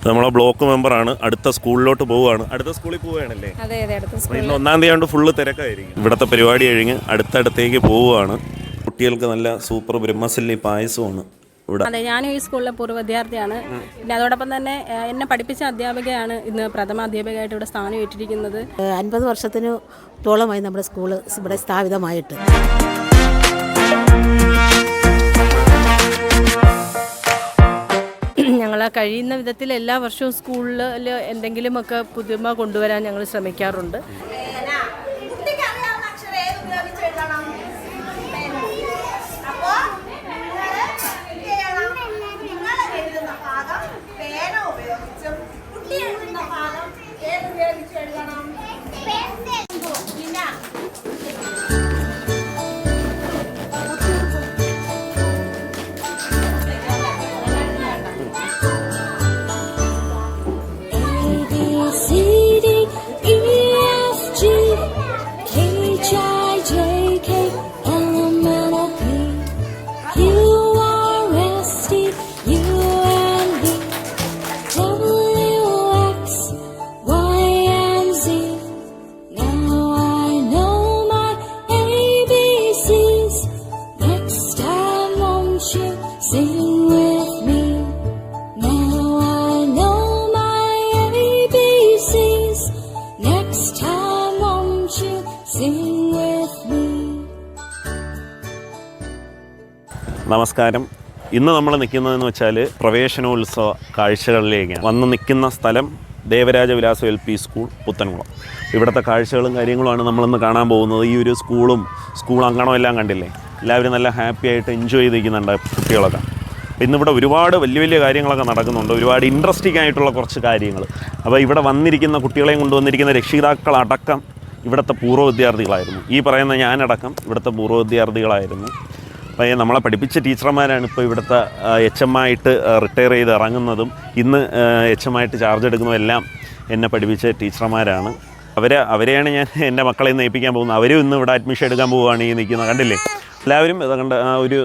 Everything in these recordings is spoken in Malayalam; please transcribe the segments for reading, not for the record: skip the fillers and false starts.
നമ്മളെ ബ്ലോക്ക് മെമ്പറാണ്. അടുത്ത സ്കൂളിലോട്ട് പോവുകയാണ്. അടുത്ത സ്കൂളിൽ പോവുകയാണല്ലേ? അതെ അതെ, അടുത്ത സ്കൂളിൽ. ഇന്ന് 1-ാം തീയതി കൊണ്ട് ഫുള്ള് തിരക്കായിരിക്കും. ഇവിടുത്തെ പരിപാടി കഴിഞ്ഞ് അടുത്തടുത്തേക്ക് പോവുകയാണ്. കുട്ടികൾക്ക് നല്ല സൂപ്പർ ബ്രഹ്മസല്ലി പായസമാണ് ഇവിടെ. അതെ, ഞാനും ഈ സ്കൂളിലെ പൂർവ്വ വിദ്യാർത്ഥിയാണ്. പിന്നെ അതോടൊപ്പം തന്നെ എന്നെ പഠിപ്പിച്ച അധ്യാപികയാണ് ഇന്ന് പ്രഥമ അധ്യാപികയായിട്ട് ഇവിടെ സ്ഥാനം ഏറ്റിരിക്കുന്നത്. 50 വർഷത്തിനോളമായി നമ്മുടെ സ്കൂള് ഇവിടെ സ്ഥാപിതമായിട്ട്. ഞങ്ങൾ കഴിയുന്ന വിധത്തിൽ എല്ലാ വർഷവും സ്കൂളിൽ എന്തെങ്കിലുമൊക്കെ പുതുമ കൊണ്ടുവരാൻ ഞങ്ങൾ ശ്രമിക്കാറുണ്ട്. നമസ്കാരം. ഇന്ന് നമ്മൾ നിൽക്കുന്നതെന്ന് വെച്ചാൽ പ്രവേശനോത്സവ കാഴ്ചകളിലേക്കാണ്. വന്ന് നിൽക്കുന്ന സ്ഥലം ദേവരാജ വിലാസ LP സ്കൂൾ പുത്തൻകുളം. ഇവിടുത്തെ കാഴ്ചകളും കാര്യങ്ങളുമാണ് നമ്മളിന്ന് കാണാൻ പോകുന്നത്. ഈ ഒരു സ്കൂൾ അങ്കണവും എല്ലാം കണ്ടില്ലേ? എല്ലാവരും നല്ല ഹാപ്പി ആയിട്ട് എൻജോയ് ചെയ്തിരിക്കുന്നുണ്ട് കുട്ടികളൊക്കെ. ഇന്നിവിടെ ഒരുപാട് വലിയ കാര്യങ്ങളൊക്കെ നടക്കുന്നുണ്ട്. ഒരുപാട് ഇൻട്രസ്റ്റിംഗ് ആയിട്ടുള്ള കുറച്ച് കാര്യങ്ങൾ. അപ്പോൾ ഇവിടെ വന്നിരിക്കുന്ന കുട്ടികളെയും കൊണ്ടുവന്നിരിക്കുന്ന രക്ഷിതാക്കളടക്കം ഇവിടുത്തെ പൂർവ്വ വിദ്യാർത്ഥികളായിരുന്നു. ഈ പറയുന്ന ഞാനടക്കം ഇവിടുത്തെ പൂർവ്വ വിദ്യാർത്ഥികളായിരുന്നു. അപ്പോൾ നമ്മളെ പഠിപ്പിച്ച ടീച്ചർമാരാണ് ഇപ്പോൾ ഇവിടുത്തെ HM ആയിട്ട് റിട്ടയർ ചെയ്ത് ഇറങ്ങുന്നതും ഇന്ന് HM ആയിട്ട് ചാർജ് എടുക്കുന്നതും എല്ലാം എന്നെ പഠിപ്പിച്ച ടീച്ചർമാരാണ്. അവരെയാണ് ഞാൻ എൻ്റെ മക്കളെ ഇന്ന് ഏൽപ്പിക്കാൻ പോകുന്നത്. അവരും ഇന്ന് ഇവിടെ അഡ്മിഷൻ എടുക്കാൻ പോവുകയാണ് ഈ നിൽക്കുന്നത്. കണ്ടില്ലേ? എല്ലാവരും കണ്ട് ഒരു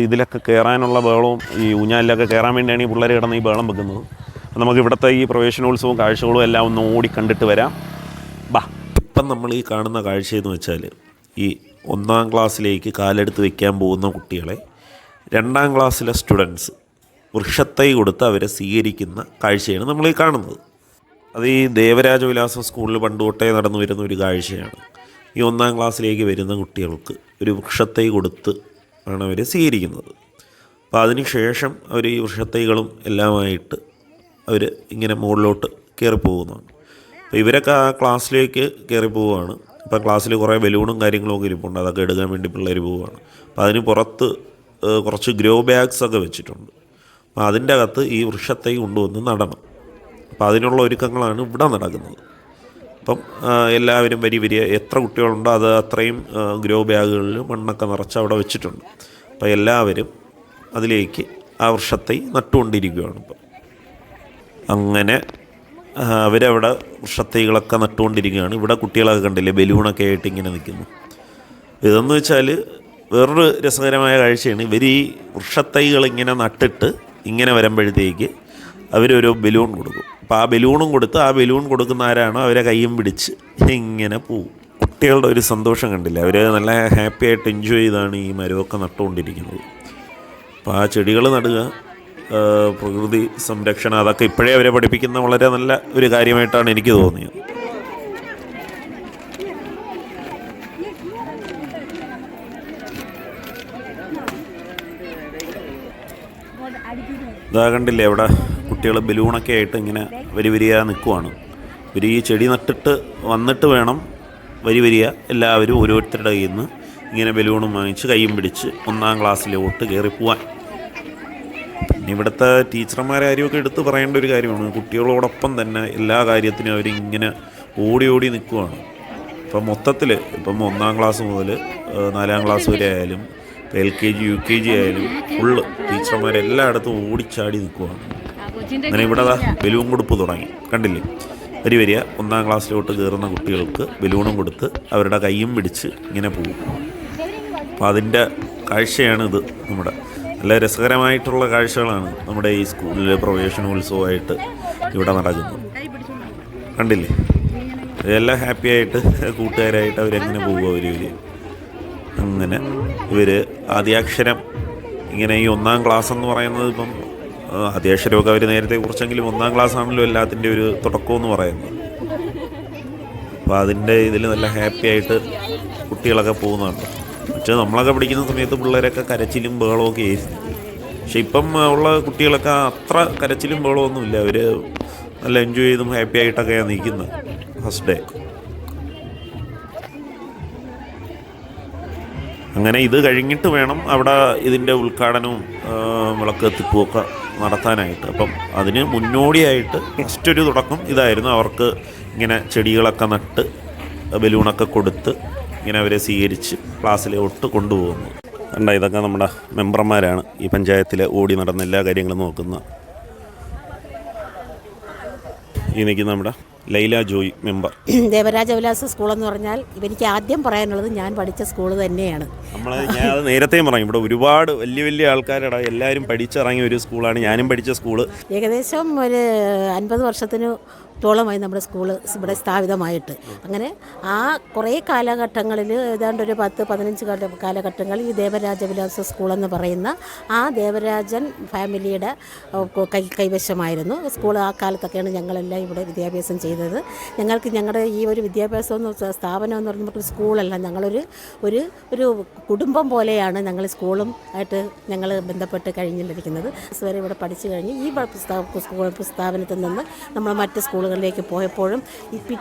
ഇതിലൊക്കെ കയറാനുള്ള ബഹളവും ഈ ഊഞ്ഞാലിലൊക്കെ കയറാൻ വേണ്ടിയാണ് ഈ പിള്ളേർ കിടന്ന് ഈ ബഹളം വെക്കുന്നത്. നമുക്ക് ഇവിടുത്തെ ഈ പ്രവേശനോത്സവവും കാഴ്ചകളും എല്ലാം ഒന്ന് ഓടി കണ്ടിട്ട് വരാം. ബാ. ഇപ്പം നമ്മൾ ഈ കാണുന്ന കാഴ്ചയെന്ന് വെച്ചാൽ ഈ 1-ാം ക്ലാസ്സിലേക്ക് കാലെടുത്ത് വയ്ക്കാൻ പോകുന്ന കുട്ടികളെ 2-ാം ക്ലാസ്സിലെ സ്റ്റുഡൻസ് വൃക്ഷത്തൈ കൊടുത്ത് അവരെ സ്വീകരിക്കുന്ന കാഴ്ചയാണ് നമ്മൾ ഈ കാണുന്നത്. അത് ഈ ദേവരാജ വിലാസം സ്കൂളിൽ പണ്ട് തൊട്ടേ നടന്നു വരുന്ന ഒരു കാഴ്ചയാണ്. ഈ 1-ാം ക്ലാസ്സിലേക്ക് വരുന്ന കുട്ടികൾക്ക് ഒരു വൃക്ഷത്തൈ കൊടുത്ത് ആണ് അവരെ സ്വീകരിക്കുന്നത്. അപ്പോൾ അതിന് ശേഷം അവർ ഈ വൃക്ഷത്തൈകളും എല്ലാമായിട്ട് അവർ ഇങ്ങനെ മുകളിലോട്ട് കയറിപ്പോകുന്നതാണ്. അപ്പോൾ ഇവരൊക്കെ ആ ക്ലാസ്സിലേക്ക് കയറി പോവുകയാണ്. ഇപ്പോൾ ക്ലാസ്സിൽ കുറേ ബലൂണും കാര്യങ്ങളൊക്കെ ഇരിപ്പുണ്ട്. അതൊക്കെ എടുക്കാൻ വേണ്ടി പിള്ളേർ പോവുകയാണ്. അപ്പോൾ അതിന് പുറത്ത് കുറച്ച് ഗ്രോ ബാഗ്സൊക്കെ വെച്ചിട്ടുണ്ട്. അപ്പോൾ അതിൻ്റെ അകത്ത് ഈ വൃക്ഷത്തൈ കൊണ്ടുവന്ന് നടണം. അപ്പോൾ അതിനുള്ള ഒരുക്കങ്ങളാണ് ഇവിടെ നടക്കുന്നത്. അപ്പം എല്ലാവരും വരി എത്ര കുട്ടികളുണ്ടോ അത് അത്രയും ഗ്രോ ബാഗുകളിൽ മണ്ണൊക്കെ നിറച്ച് അവിടെ വെച്ചിട്ടുണ്ട്. അപ്പോൾ എല്ലാവരും അതിലേക്ക് ആ വൃക്ഷത്തൈ നട്ടുകൊണ്ടിരിക്കുകയാണ്. ഇപ്പം അങ്ങനെ അവരവിടെ വൃക്ഷത്തൈകളൊക്കെ നട്ടുകൊണ്ടിരിക്കുകയാണ്. ഇവിടെ കുട്ടികളൊക്കെ കണ്ടില്ലേ ബലൂണൊക്കെ ആയിട്ട് ഇങ്ങനെ നിൽക്കുന്നു. ഇതെന്ന് വെച്ചാൽ വേറൊരു രസകരമായ കാഴ്ചയാണ്. ഇവർ ഈ വൃക്ഷത്തൈകൾ ഇങ്ങനെ നട്ടിട്ട് ഇങ്ങനെ വരുമ്പോഴത്തേക്ക് അവരൊരു ബലൂൺ കൊടുക്കും. അപ്പോൾ ആ ബലൂണും കൊടുത്ത് ആ ബലൂൺ കൊടുക്കുന്ന ആരാണോ അവരെ കയ്യും പിടിച്ച് ഇങ്ങനെ പോവും. കുട്ടികളുടെ ഒരു സന്തോഷം കണ്ടില്ലേ? അവർ നല്ല ഹാപ്പി ആയിട്ട് എൻജോയ് ചെയ്താണ് ഈ മരമൊക്കെ നട്ടുകൊണ്ടിരിക്കുന്നത്. അപ്പോൾ ആ ചെടികൾ നടുക, പ്രകൃതി സംരക്ഷണം, അതൊക്കെ ഇപ്പോഴേ അവരെ പഠിപ്പിക്കുന്ന വളരെ നല്ല ഒരു കാര്യമായിട്ടാണ് എനിക്ക് തോന്നിയത്. ഇതാ കണ്ടില്ലേ? അവിടെ കുട്ടികൾ ബലൂണൊക്കെ ആയിട്ട് ഇങ്ങനെ വരിയാ നിൽക്കുവാണ്. ഇവർ ഈ ചെടി നട്ടിട്ട് വന്നിട്ട് വേണം വരിക എല്ലാവരും ഓരോരുത്തരുടെ കയ്യിൽ നിന്ന് ഇങ്ങനെ ബലൂണും വാങ്ങിച്ച് കയ്യും പിടിച്ച് 1-ാം ക്ലാസ്സിലോട്ട് കയറിപ്പോവാൻ. ഇവിടുത്തെ ടീച്ചർമാരാരെയൊക്കെ എടുത്ത് പറയേണ്ട ഒരു കാര്യമാണ്. കുട്ടികളോടൊപ്പം തന്നെ എല്ലാ കാര്യത്തിനും അവരിങ്ങനെ ഓടി നിൽക്കുവാണ്. ഇപ്പം മൊത്തത്തിൽ ഇപ്പം 1-ാം ക്ലാസ് മുതൽ 4-ാം ക്ലാസ് വരെ ആയാലും LKG UKG ആയാലും ഫുള്ള് ടീച്ചർമാരെല്ലായിടത്തും ഓടിച്ചാടി നിൽക്കുവാണ്. അങ്ങനെ ഇവിടെ ബലൂൺ കൊടുപ്പ് തുടങ്ങി. കണ്ടില്ലേ? വരിക 1-ാം ക്ലാസ്സിലോട്ട് കയറുന്ന കുട്ടികൾക്ക് ബലൂണും കൊടുത്ത് അവരുടെ കയ്യും പിടിച്ച് ഇങ്ങനെ പോകും. അപ്പോൾ അതിൻ്റെ കാഴ്ചയാണിത് നമ്മുടെ. നല്ല രസകരമായിട്ടുള്ള കാഴ്ചകളാണ് നമ്മുടെ ഈ സ്കൂളിലെ പ്രവേശനോത്സവമായിട്ട് ഇവിടെ നടക്കുന്നത്. കണ്ടില്ലേ, ഇതെല്ലാം ഹാപ്പി ആയിട്ട് കൂട്ടുകാരായിട്ട് അവരെങ്ങനെ പോകുക. ഇവർ അങ്ങനെ ആദ്യാക്ഷരം ഇങ്ങനെ ഈ 1-ാം ക്ലാസ് എന്ന് പറയുന്നത് ഇപ്പം ആദ്യാക്ഷരമൊക്കെ അവർ നേരത്തെ കുറിച്ചെങ്കിലും 1-ാം ക്ലാസ് ആണല്ലോ എല്ലാത്തിൻ്റെ ഒരു തുടക്കമെന്ന് പറയുന്നത്. അപ്പോൾ അതിൻ്റെ ഇതിൽ നല്ല ഹാപ്പി ആയിട്ട് കുട്ടികളൊക്കെ പോകുന്നുണ്ട്. പക്ഷേ നമ്മളൊക്കെ പഠിക്കുന്ന സമയത്ത് പിള്ളേരൊക്കെ കരച്ചിലും ബഹളമൊക്കെ ആയിരുന്നു. പക്ഷെ ഇപ്പം ഉള്ള കുട്ടികളൊക്കെ അത്ര കരച്ചിലും ബഹളമൊന്നുമില്ല. അവർ നല്ല എൻജോയ് ചെയ്തും ഹാപ്പി ആയിട്ടൊക്കെയാണ് നിൽക്കുന്നത് ഫസ്റ്റ് ഡേ. അങ്ങനെ ഇത് കഴിഞ്ഞിട്ട് വേണം അവിടെ ഇതിൻ്റെ ഉദ്ഘാടനവും വിളക്ക് എത്തിപ്പുമൊക്കെ നടത്താനായിട്ട്. അപ്പം അതിന് മുന്നോടിയായിട്ട് ഫസ്റ്റൊരു തുടക്കം ഇതായിരുന്നു. അവർക്ക് ഇങ്ങനെ ചെടികളൊക്കെ നട്ട് ബലൂണൊക്കെ കൊടുത്ത് ഇങ്ങനെ അവരെ സ്വീകരിച്ച് ക്ലാസ്സിലോട്ട് കൊണ്ടുപോകുന്നു. കണ്ട, ഇതൊക്കെ നമ്മുടെ മെമ്പർമാരാണ് ഈ പഞ്ചായത്തിലെ ഓടി നടന്ന എല്ലാ കാര്യങ്ങളും നോക്കുന്ന. ഈ നിൽക്കുന്ന നമ്മുടെ ലൈല ജോയ് മെമ്പർ. ദേവരാജ വിലാസ സ്കൂളെന്ന് പറഞ്ഞാൽ എനിക്ക് ആദ്യം പറയാനുള്ളത് ഞാൻ പഠിച്ച സ്കൂൾ തന്നെയാണ്. ഞാൻ അത് നേരത്തെയും പറഞ്ഞു, ഇവിടെ ഒരുപാട് വലിയ വലിയ ആൾക്കാരുടെ എല്ലാവരും പഠിച്ചിറങ്ങിയ ഒരു സ്കൂളാണ്. ഞാനും പഠിച്ച സ്കൂള്. ഏകദേശം ഒരു 50 വർഷത്തിന് ത്തോളമായി നമ്മുടെ സ്കൂൾ ഇവിടെ സ്ഥാപിതമായിട്ട്. അങ്ങനെ ആ കുറേ കാലഘട്ടങ്ങളിൽ ഏതാണ്ട് ഒരു 10-15 കാലഘട്ടങ്ങളിൽ ഈ ദേവരാജ വിലാസ സ്കൂളെന്ന് പറയുന്ന ആ ദേവരാജൻ ഫാമിലിയുടെ കൈവശമായിരുന്നു സ്കൂൾ. ആ കാലത്തൊക്കെയാണ് ഞങ്ങളെല്ലാം ഇവിടെ വിദ്യാഭ്യാസം ചെയ്തത്. ഞങ്ങളുടെ ഈ ഒരു വിദ്യാഭ്യാസം സ്ഥാപനം എന്ന് പറയുമ്പോൾ സ്കൂളല്ല, ഞങ്ങളൊരു ഒരു ഒരു കുടുംബം പോലെയാണ് ഞങ്ങൾ സ്കൂളും ആയിട്ട് ഞങ്ങൾ ബന്ധപ്പെട്ട് കഴിഞ്ഞിരിക്കുന്നത്. വരെ ഇവിടെ പഠിച്ചു കഴിഞ്ഞ് ഈ സ്ഥാപനത്തിൽ നിന്ന് നമ്മൾ മറ്റ് സ്കൂളുകളിലേക്ക് പോയപ്പോഴും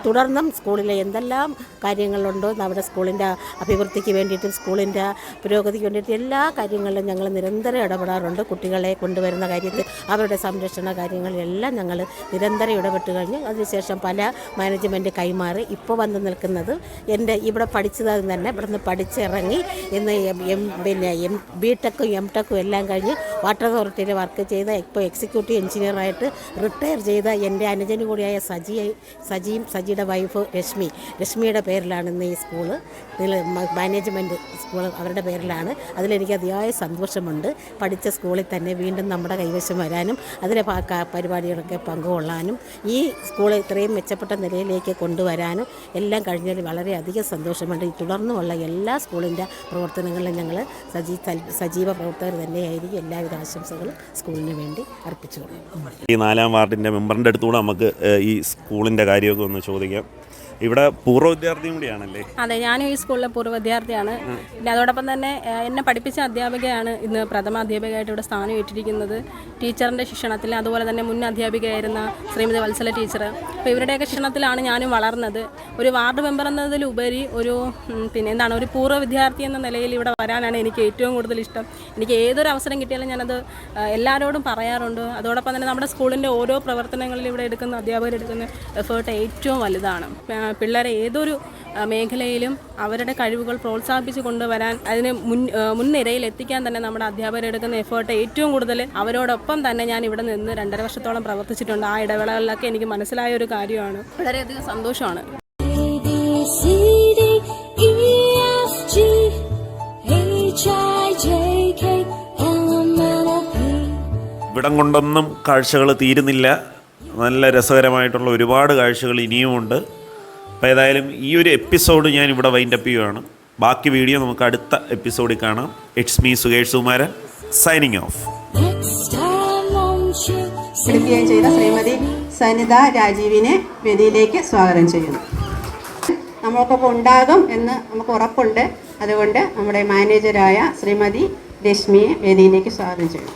തുടർന്നും സ്കൂളിലെ എന്തെല്ലാം കാര്യങ്ങളുണ്ടോ അവിടെ സ്കൂളിൻ്റെ അഭിവൃദ്ധിക്ക് വേണ്ടിയിട്ടും സ്കൂളിൻ്റെ പുരോഗതിക്ക് വേണ്ടിയിട്ട് എല്ലാ കാര്യങ്ങളിലും ഞങ്ങൾ നിരന്തരം ഇടപെടാറുണ്ട്. കുട്ടികളെ കൊണ്ടുവരുന്ന കാര്യത്തിൽ അവരുടെ സംരക്ഷണ കാര്യങ്ങളിലെല്ലാം ഞങ്ങൾ നിരന്തരം ഇടപെട്ട് കഴിഞ്ഞു. അതിനുശേഷം പല മാനേജ്മെൻറ്റ് കൈമാറി ഇപ്പോൾ വന്ന് നിൽക്കുന്നത് എൻ്റെ ഇവിടെ പഠിച്ചത് തന്നെ ഇവിടുന്ന് പഠിച്ചിറങ്ങി ഇന്ന് ബിടെക്കും എംടെക്കും എല്ലാം കഴിഞ്ഞ് വാട്ടർ അതോറിറ്റിയിൽ വർക്ക് ചെയ്ത ഇപ്പോൾ എക്സിക്യൂട്ടീവ് എഞ്ചിനീയറായിട്ട് റിട്ടയർ ചെയ്ത എൻ്റെ അനുജന് കൂടിയായ സജിയുടെ വൈഫ് രശ്മിയുടെ പേരിലാണ് ഇന്ന് ഈ സ്കൂള് മാനേജ്മെൻറ്റ് സ്കൂൾ അവരുടെ പേരിലാണ്. അതിലെനിക്ക് അതിയായ സന്തോഷമുണ്ട്. പഠിച്ച സ്കൂളിൽ തന്നെ വീണ്ടും നമ്മുടെ കൈവശം വരാനും അതിലെ പരിപാടികളൊക്കെ പങ്കുകൊള്ളാനും ഈ സ്കൂൾ ഇത്രയും മെച്ചപ്പെട്ട നിലയിലേക്ക് കൊണ്ടുവരാനും എല്ലാം കഴിഞ്ഞാൽ വളരെയധികം സന്തോഷമുണ്ട്. തുടർന്നുമുള്ള എല്ലാ സ്കൂളിൻ്റെ പ്രവർത്തനങ്ങളിലും ഞങ്ങൾ സജീവ പ്രവർത്തകർ തന്നെയായിരിക്കും. എല്ലാവിധ ആശംസകളും സ്കൂളിന് വേണ്ടി അർപ്പിച്ചുകൊള്ളും. ഈ 4-ാം വാർഡിൻ്റെ മെമ്പറിൻ്റെ അടുത്തുകൂടെ നമുക്ക് ഈ സ്കൂളിൻ്റെ കാര്യമൊക്കെ ഒന്ന് ചോദിക്കാം. ഇവിടെ പൂർവ്വ വിദ്യാർത്ഥിയും കൂടിയാണല്ലേ? അതെ, ഞാനും ഈ സ്കൂളിലെ പൂർവ്വ വിദ്യാർത്ഥിയാണ്. പിന്നെ അതോടൊപ്പം തന്നെ എന്നെ പഠിപ്പിച്ച അധ്യാപികയാണ് ഇന്ന് പ്രഥമ അധ്യാപികയായിട്ട് ഇവിടെ സ്ഥാനം ഏറ്റിരിക്കുന്നത്. ടീച്ചറിൻ്റെ ശിക്ഷണത്തിൽ, അതുപോലെ തന്നെ മുൻ അധ്യാപികയായിരുന്ന ശ്രീമതി വത്സല ടീച്ചർ. അപ്പോൾ ഇവരുടെയൊക്കെ ശിക്ഷണത്തിലാണ് ഞാനും വളർന്നത്. ഒരു വാർഡ് മെമ്പർ എന്നതിലുപരി ഒരു ഒരു പൂർവ്വ വിദ്യാർത്ഥി എന്ന നിലയിൽ ഇവിടെ വരാനാണ് എനിക്ക് ഏറ്റവും കൂടുതൽ ഇഷ്ടം. എനിക്ക് ഏതൊരു അവസരം കിട്ടിയാലും ഞാനത് എല്ലാവരോടും പറയാറുണ്ട്. അതോടൊപ്പം തന്നെ നമ്മുടെ സ്കൂളിൻ്റെ ഓരോ പ്രവർത്തനങ്ങളിലും ഇവിടെ എടുക്കുന്ന അധ്യാപകരെടുക്കുന്ന എഫേർട്ട് ഏറ്റവും വലുതാണ്. പിള്ളേരെ ഏതൊരു മേഖലയിലും അവരുടെ കഴിവുകൾ പ്രോത്സാഹിപ്പിച്ച് കൊണ്ടുവരാൻ, അതിന് മുൻനിരയിൽ എത്തിക്കാൻ തന്നെ നമ്മുടെ അധ്യാപകരെടുക്കുന്ന എഫേർട്ട് ഏറ്റവും കൂടുതൽ. അവരോടൊപ്പം തന്നെ ഞാൻ ഇവിടെ നിന്ന് 2.5 വർഷത്തോളം പ്രവർത്തിച്ചിട്ടുണ്ട്. ആ ഇടവേളകളിലൊക്കെ എനിക്ക് മനസ്സിലായ ഒരു കാര്യമാണ്. വളരെയധികം സന്തോഷമാണ്. ഇവിടം കൊണ്ടൊന്നും കാഴ്ചകൾ തീരുന്നില്ല. നല്ല രസകരമായിട്ടുള്ള ഒരുപാട് കാഴ്ചകൾ ഇനിയുമുണ്ട്. അപ്പോൾ ഏതായാലും ഈ ഒരു എപ്പിസോഡ് ഞാൻ ഇവിടെ വൈൻഡപ്പ് ചെയ്യുകയാണ്. ബാക്കി വീഡിയോ നമുക്ക് അടുത്ത എപ്പിസോഡിൽ കാണാം. It's me Sukesh Sukumaran signing off. ചെയ്ത ശ്രീമതി സനിത രാജീവിനെ വേദിയിലേക്ക് സ്വാഗതം ചെയ്യുന്നു. നമ്മൾക്കൊപ്പം ഉണ്ടാകും എന്ന് നമുക്ക് ഉറപ്പുണ്ട്. അതുകൊണ്ട് നമ്മുടെ മാനേജരായ ശ്രീമതി രശ്മിയെ വേദിയിലേക്ക് സ്വാഗതം ചെയ്യുന്നു.